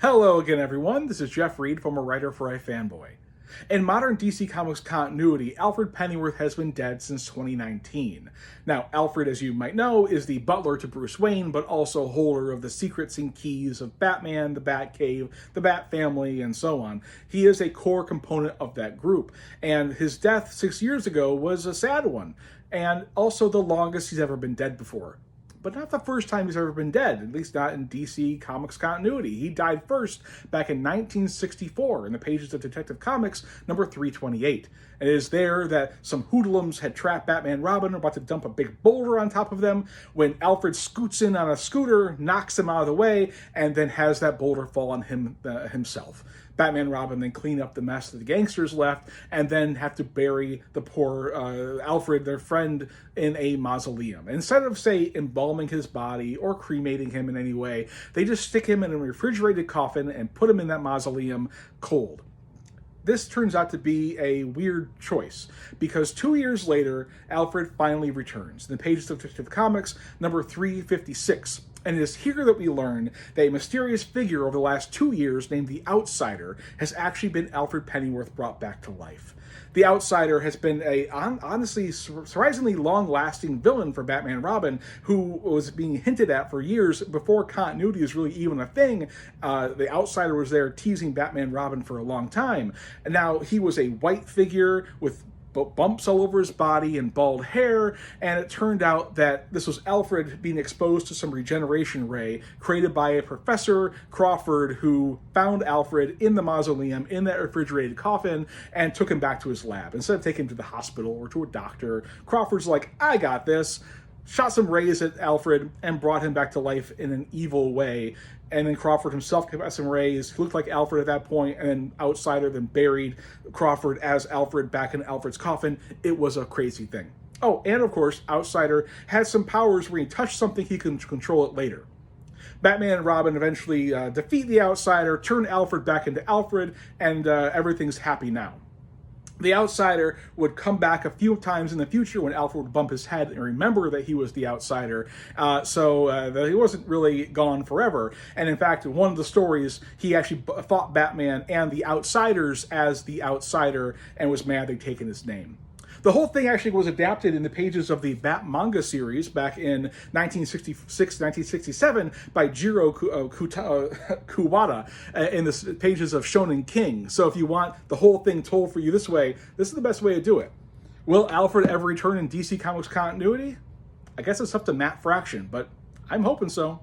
Hello again, everyone. This is Jeff Reed, former writer for iFanboy. In modern DC Comics continuity, Alfred Pennyworth has been dead since 2019. Now, Alfred, as you might know, is the butler to Bruce Wayne, but also holder of the secrets and keys of Batman, the Batcave, the Bat Family, and so on. He is a core component of that group, and his death 6 years ago was a sad one, and also the longest he's ever been dead before. But not the first time he's ever been dead, at least not in DC Comics continuity. He died first back in 1964 in the pages of Detective Comics number 328. And it is there that some hoodlums had trapped Batman and Robin, about to dump a big boulder on top of them, when Alfred scoots in on a scooter, knocks him out of the way, and then has that boulder fall on him himself. Batman and Robin then clean up the mess that the gangsters left, and then have to bury the poor Alfred, their friend, in a mausoleum. Instead of, say, embalming his body or cremating him in any way, they just stick him in a refrigerated coffin and put him in that mausoleum cold. This turns out to be a weird choice, because 2 years later, Alfred finally returns in the pages of Detective Comics number 356. And it is here that we learn that a mysterious figure over the last 2 years named the Outsider has actually been Alfred Pennyworth brought back to life. The Outsider has been a honestly surprisingly long-lasting villain for Batman and Robin, who was being hinted at for years before continuity is really even a thing. The Outsider was there teasing Batman and Robin for a long time. And now he was a white figure with bumps all over his body and bald hair, and it turned out that this was Alfred being exposed to some regeneration ray created by a Professor Crawford, who found Alfred in the mausoleum in that refrigerated coffin and took him back to his lab. Instead of taking him to the hospital or to a doctor, Crawford's like, I got this, shot some rays at Alfred and brought him back to life in an evil way. And then Crawford himself got some rays. He looked like Alfred at that point, and then Outsider then buried Crawford as Alfred back in Alfred's coffin. It was a crazy thing. Oh, and of course, Outsider has some powers where he touch something, he can control it later. Batman and Robin eventually defeat the Outsider, turn Alfred back into Alfred, and everything's happy now. The Outsider would come back a few times in the future when Alfred would bump his head and remember that he was the Outsider, so that he wasn't really gone forever. And in fact, in one of the stories, he actually fought Batman and the Outsiders as the Outsider and was mad they'd taken his name. The whole thing actually was adapted in the pages of the Bat manga series back in 1966-1967 by Jiro Kuwata in the pages of Shonen King. So if you want the whole thing told for you this way, this is the best way to do it. Will Alfred ever return in DC Comics continuity? I guess it's up to Matt Fraction, but I'm hoping so.